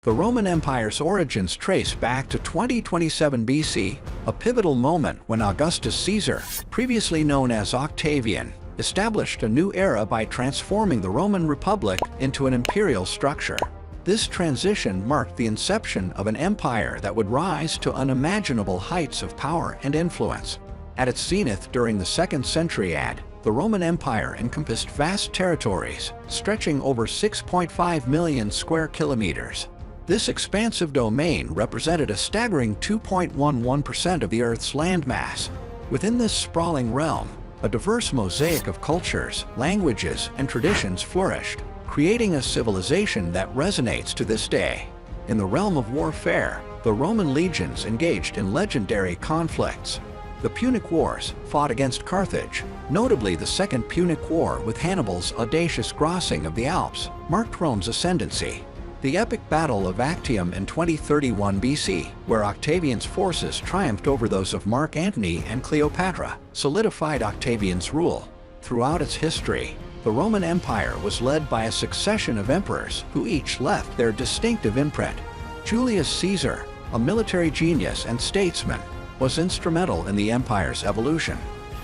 The Roman Empire's origins trace back to 2027 BC, a pivotal moment when Augustus Caesar, previously known as Octavian, established a new era by transforming the Roman Republic into an imperial structure. This transition marked the inception of an empire that would rise to unimaginable heights of power and influence. At its zenith during the 2nd century AD, the Roman Empire encompassed vast territories, stretching over 6.5 million square kilometers. This expansive domain represented a staggering 2.11% of the Earth's landmass. Within this sprawling realm, a diverse mosaic of cultures, languages, and traditions flourished, creating a civilization that resonates to this day. In the realm of warfare, the Roman legions engaged in legendary conflicts. The Punic Wars, fought against Carthage, notably the Second Punic War with Hannibal's audacious crossing of the Alps, marked Rome's ascendancy. The epic Battle of Actium in 2031 BC, where Octavian's forces triumphed over those of Mark Antony and Cleopatra, solidified Octavian's rule. Throughout its history, the Roman Empire was led by a succession of emperors who each left their distinctive imprint. Julius Caesar, a military genius and statesman, was instrumental in the empire's evolution.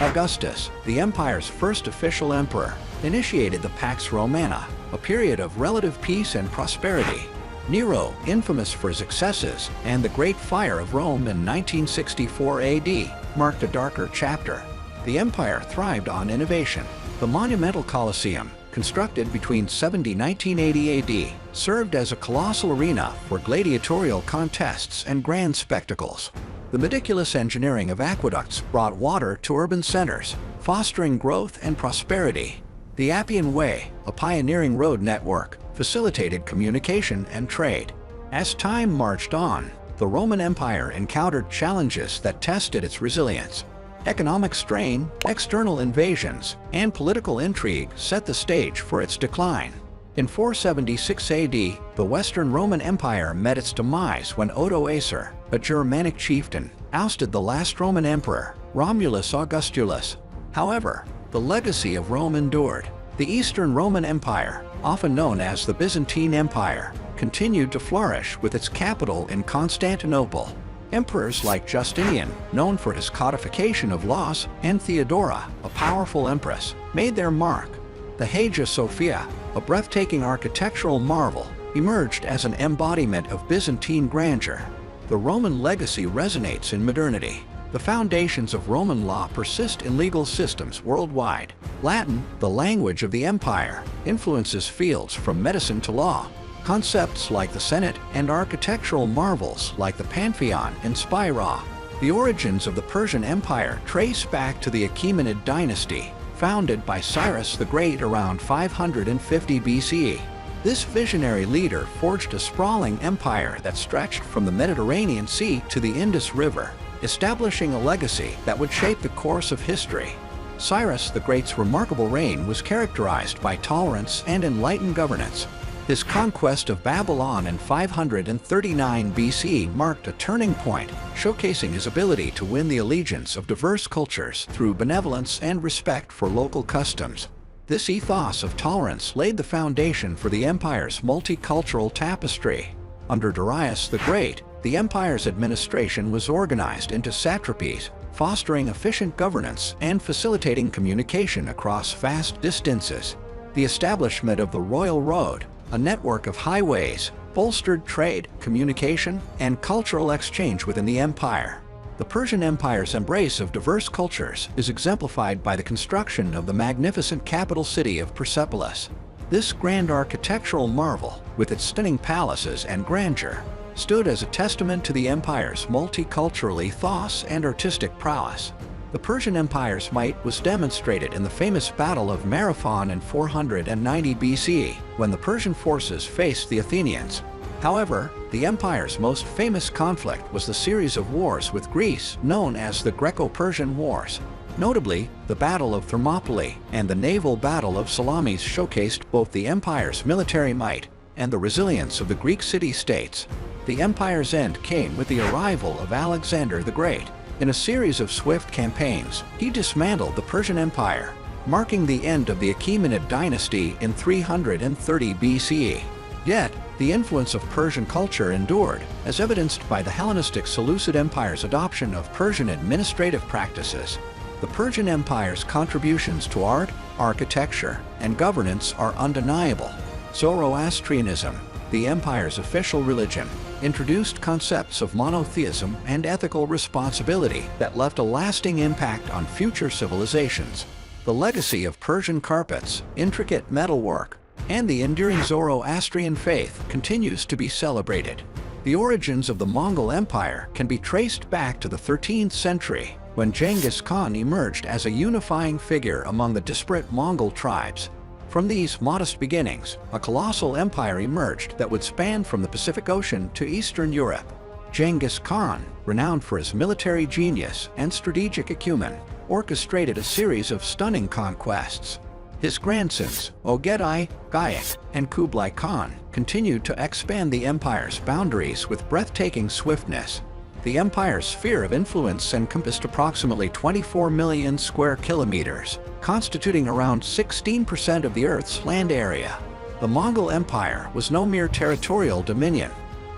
Augustus, the empire's first official emperor, initiated the Pax Romana, a period of relative peace and prosperity. Nero, infamous for his excesses, and the Great Fire of Rome in 1964 AD, marked a darker chapter. The empire thrived on innovation. The monumental Colosseum, constructed between 70 and 1980 AD, served as a colossal arena for gladiatorial contests and grand spectacles. The meticulous engineering of aqueducts brought water to urban centers, fostering growth and prosperity. The Appian Way, a pioneering road network, facilitated communication and trade. As time marched on, the Roman Empire encountered challenges that tested its resilience. Economic strain, external invasions, and political intrigue set the stage for its decline. In 476 AD, the Western Roman Empire met its demise when Odoacer, a Germanic chieftain, ousted the last Roman emperor, Romulus Augustulus. However, the legacy of Rome endured. The Eastern Roman Empire, often known as the Byzantine Empire, continued to flourish with its capital in Constantinople. Emperors like Justinian, known for his codification of laws, and Theodora, a powerful empress, made their mark. The Hagia Sophia, a breathtaking architectural marvel, emerged as an embodiment of Byzantine grandeur. The Roman legacy resonates in modernity. The foundations of Roman law persist in legal systems worldwide. Latin, the language of the empire, influences fields from medicine to law. Concepts like the Senate and architectural marvels like the Pantheon inspire awe. The origins of the Persian Empire trace back to the Achaemenid dynasty, founded by Cyrus the Great around 550 BCE. This visionary leader forged a sprawling empire that stretched from the Mediterranean Sea to the Indus River, establishing a legacy that would shape the course of history. Cyrus the Great's remarkable reign was characterized by tolerance and enlightened governance. His conquest of Babylon in 539 BC marked a turning point, showcasing his ability to win the allegiance of diverse cultures through benevolence and respect for local customs. This ethos of tolerance laid the foundation for the empire's multicultural tapestry. Under Darius the Great, the empire's administration was organized into satrapies, fostering efficient governance and facilitating communication across vast distances. The establishment of the Royal Road, a network of highways, bolstered trade, communication, and cultural exchange within the empire. The Persian Empire's embrace of diverse cultures is exemplified by the construction of the magnificent capital city of Persepolis. This grand architectural marvel, with its stunning palaces and grandeur, stood as a testament to the empire's multicultural ethos and artistic prowess. The Persian Empire's might was demonstrated in the famous Battle of Marathon in 490 BCE, when the Persian forces faced the Athenians. However, the empire's most famous conflict was the series of wars with Greece known as the Greco-Persian Wars. Notably, the Battle of Thermopylae and the naval Battle of Salamis showcased both the empire's military might and the resilience of the Greek city-states. The empire's end came with the arrival of Alexander the Great. In a series of swift campaigns, he dismantled the Persian Empire, marking the end of the Achaemenid dynasty in 330 BCE. Yet, the influence of Persian culture endured, as evidenced by the Hellenistic Seleucid Empire's adoption of Persian administrative practices. The Persian Empire's contributions to art, architecture, and governance are undeniable. Zoroastrianism, the empire's official religion, introduced concepts of monotheism and ethical responsibility that left a lasting impact on future civilizations. The legacy of Persian carpets, intricate metalwork, and the enduring Zoroastrian faith continues to be celebrated. The origins of the Mongol Empire can be traced back to the 13th century, when Genghis Khan emerged as a unifying figure among the disparate Mongol tribes. From these modest beginnings, a colossal empire emerged that would span from the Pacific Ocean to Eastern Europe. Genghis Khan, renowned for his military genius and strategic acumen, orchestrated a series of stunning conquests. His grandsons, Ogedai, Gayek, and Kublai Khan, continued to expand the empire's boundaries with breathtaking swiftness. The empire's sphere of influence encompassed approximately 24 million square kilometers, constituting around 16% of the Earth's land area. The Mongol Empire was no mere territorial dominion.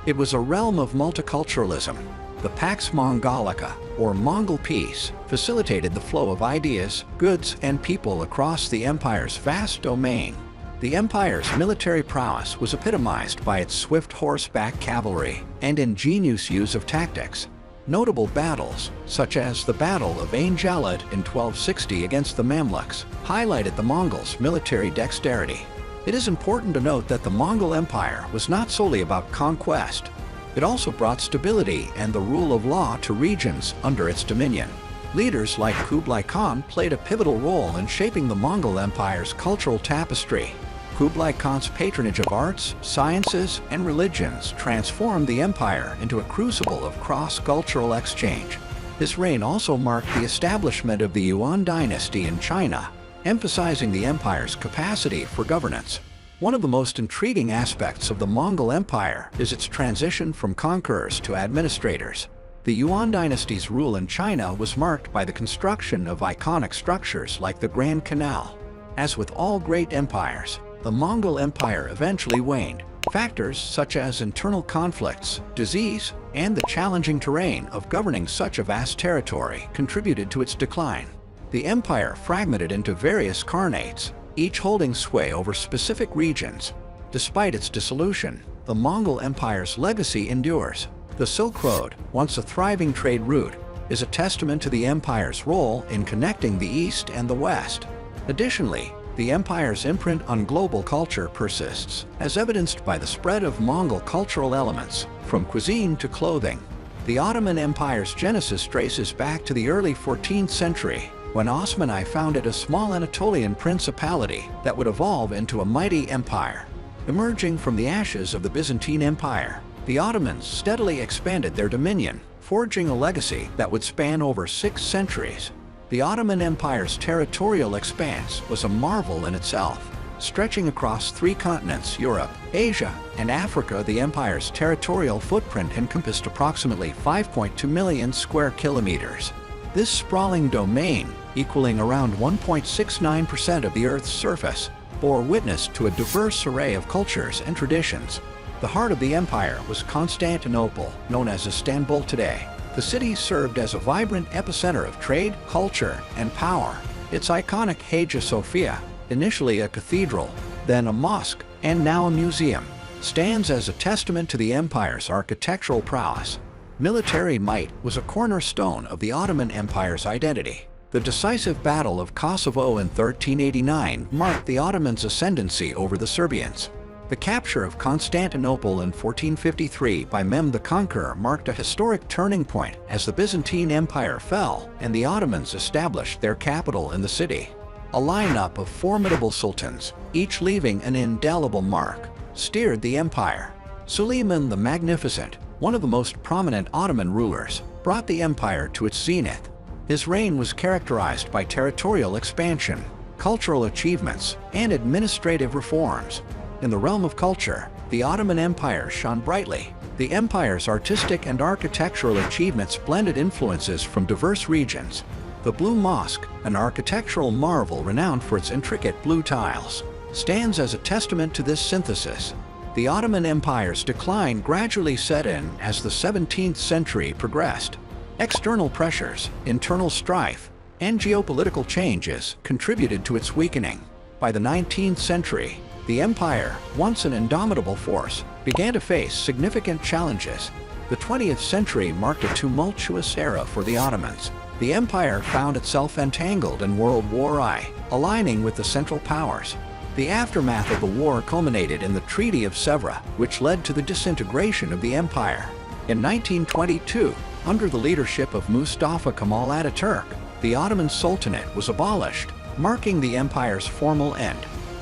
It was a realm of multiculturalism. The Pax Mongolica, or Mongol Peace, facilitated the flow of ideas, goods, and people across the empire's vast domain. The empire's military prowess was epitomized by its swift horseback cavalry and ingenious use of tactics. Notable battles, such as the Battle of Ain Jalut in 1260 against the Mamluks, highlighted the Mongols' military dexterity. It is important to note that the Mongol Empire was not solely about conquest. It also brought stability and the rule of law to regions under its dominion. Leaders like Kublai Khan played a pivotal role in shaping the Mongol Empire's cultural tapestry. Kublai Khan's patronage of arts, sciences, and religions transformed the empire into a crucible of cross-cultural exchange. His reign also marked the establishment of the Yuan dynasty in China, emphasizing the empire's capacity for governance. One of the most intriguing aspects of the Mongol Empire is its transition from conquerors to administrators. The Yuan dynasty's rule in China was marked by the construction of iconic structures like the Grand Canal. As with all great empires, the Mongol Empire eventually waned. Factors such as internal conflicts, disease, and the challenging terrain of governing such a vast territory contributed to its decline. The empire fragmented into various khanates, each holding sway over specific regions. Despite its dissolution, the Mongol Empire's legacy endures. The Silk Road, once a thriving trade route, is a testament to the empire's role in connecting the East and the West. Additionally, the empire's imprint on global culture persists, as evidenced by the spread of Mongol cultural elements, from cuisine to clothing. The Ottoman Empire's genesis traces back to the early 14th century, when Osmanli founded a small Anatolian principality that would evolve into a mighty empire. Emerging from the ashes of the Byzantine Empire, the Ottomans steadily expanded their dominion, forging a legacy that would span over 6 centuries. The Ottoman Empire's territorial expanse was a marvel in itself. Stretching across 3 continents, Europe, Asia, and Africa, the empire's territorial footprint encompassed approximately 5.2 million square kilometers. This sprawling domain, equaling around 1.69% of the Earth's surface, bore witness to a diverse array of cultures and traditions. The heart of the empire was Constantinople, known as Istanbul today. The city served as a vibrant epicenter of trade, culture, and power. Its iconic Hagia Sophia, initially a cathedral, then a mosque, and now a museum, stands as a testament to the empire's architectural prowess. Military might was a cornerstone of the Ottoman Empire's identity. The decisive Battle of Kosovo in 1389 marked the Ottomans' ascendancy over the Serbians. The capture of Constantinople in 1453 by Mehmed the Conqueror marked a historic turning point as the Byzantine Empire fell and the Ottomans established their capital in the city. A lineup of formidable sultans, each leaving an indelible mark, steered the empire. Suleiman the Magnificent, one of the most prominent Ottoman rulers, brought the empire to its zenith. His reign was characterized by territorial expansion, cultural achievements, and administrative reforms. In the realm of culture, the Ottoman Empire shone brightly. The empire's artistic and architectural achievements blended influences from diverse regions. The Blue Mosque, an architectural marvel renowned for its intricate blue tiles, stands as a testament to this synthesis. The Ottoman Empire's decline gradually set in as the 17th century progressed. External pressures, internal strife, and geopolitical changes contributed to its weakening. By the 19th century, the empire, once an indomitable force, began to face significant challenges. The 20th century marked a tumultuous era for the Ottomans. The empire found itself entangled in World War I, aligning with the Central Powers. The aftermath of the war culminated in the Treaty of Sèvres, which led to the disintegration of the empire. In 1922, under the leadership of Mustafa Kemal Ataturk, the Ottoman Sultanate was abolished, marking the empire's formal end.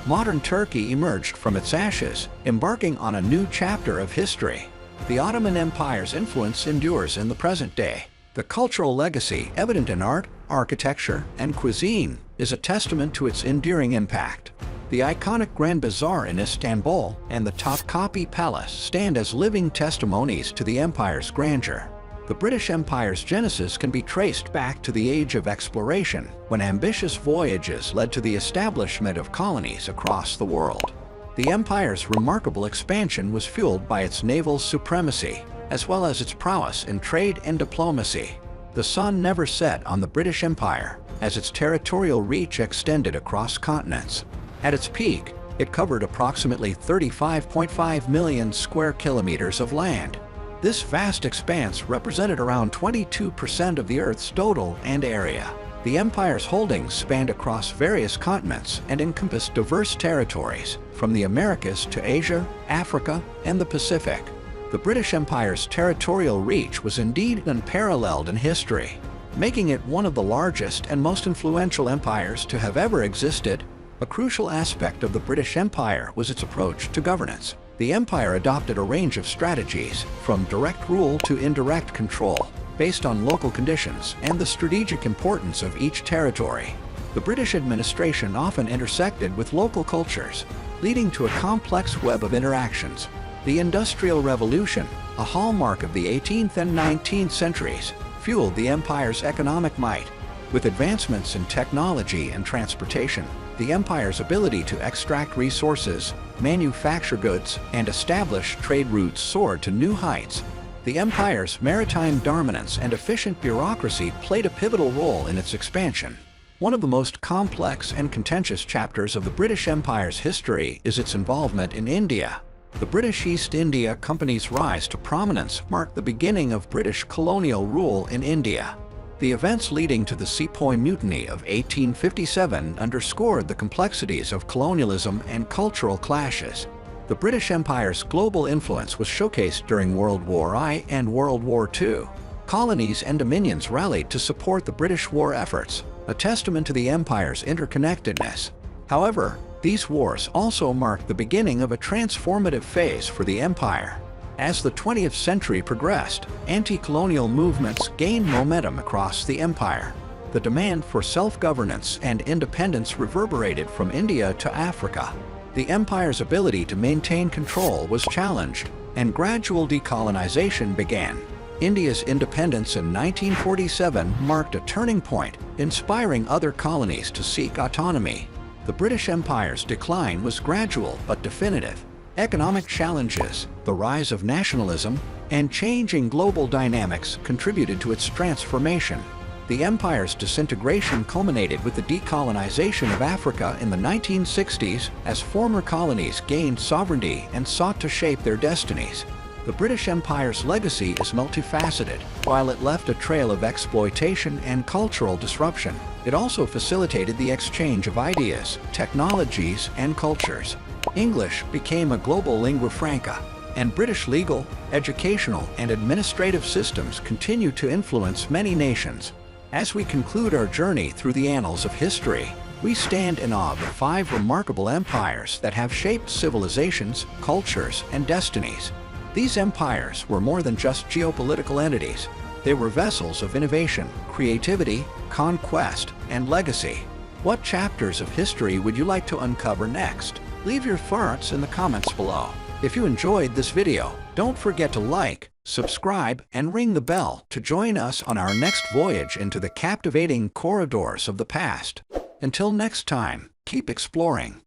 Modern Turkey emerged from its ashes, embarking on a new chapter of history. The Ottoman Empire's influence endures in the present day. The cultural legacy, evident in art, architecture, and cuisine, is a testament to its enduring impact. The iconic Grand Bazaar in Istanbul and the Topkapi Palace stand as living testimonies to the empire's grandeur. The British Empire's genesis can be traced back to the age of exploration, when ambitious voyages led to the establishment of colonies across the world. The empire's remarkable expansion was fueled by its naval supremacy, as well as its prowess in trade and diplomacy. The sun never set on the British Empire, as its territorial reach extended across continents. At its peak, it covered approximately 35.5 million square kilometers of land. This vast expanse represented around 22% of the Earth's total land area. The empire's holdings spanned across various continents and encompassed diverse territories, from the Americas to Asia, Africa, and the Pacific. The British Empire's territorial reach was indeed unparalleled in history, making it one of the largest and most influential empires to have ever existed. A crucial aspect of the British Empire was its approach to governance. The empire adopted a range of strategies, from direct rule to indirect control, based on local conditions and the strategic importance of each territory. The British administration often intersected with local cultures, leading to a complex web of interactions. The Industrial Revolution, a hallmark of the 18th and 19th centuries, fueled the empire's economic might. With advancements in technology and transportation, the empire's ability to extract resources, manufacture goods, and establish trade routes soared to new heights. The empire's maritime dominance and efficient bureaucracy played a pivotal role in its expansion. One of the most complex and contentious chapters of the British Empire's history is its involvement in India. The British East India Company's rise to prominence marked the beginning of British colonial rule in India. The events leading to the Sepoy Mutiny of 1857 underscored the complexities of colonialism and cultural clashes. The British Empire's global influence was showcased during World War I and World War II. Colonies and dominions rallied to support the British war efforts, a testament to the empire's interconnectedness. However, these wars also marked the beginning of a transformative phase for the empire. As the 20th century progressed, anti-colonial movements gained momentum across the empire. The demand for self-governance and independence reverberated from India to Africa. The empire's ability to maintain control was challenged, and gradual decolonization began. India's independence in 1947 marked a turning point, inspiring other colonies to seek autonomy. The British Empire's decline was gradual but definitive. Economic challenges, the rise of nationalism, and changing global dynamics contributed to its transformation. The empire's disintegration culminated with the decolonization of Africa in the 1960s as former colonies gained sovereignty and sought to shape their destinies. The British Empire's legacy is multifaceted. While it left a trail of exploitation and cultural disruption, it also facilitated the exchange of ideas, technologies, and cultures. English became a global lingua franca, and British legal, educational, and administrative systems continue to influence many nations. As we conclude our journey through the annals of history, we stand in awe of the 5 remarkable empires that have shaped civilizations, cultures, and destinies. These empires were more than just geopolitical entities. They were vessels of innovation, creativity, conquest, and legacy. What chapters of history would you like to uncover next? Leave your thoughts in the comments below. If you enjoyed this video, don't forget to like, subscribe, and ring the bell to join us on our next voyage into the captivating corridors of the past. Until next time, keep exploring.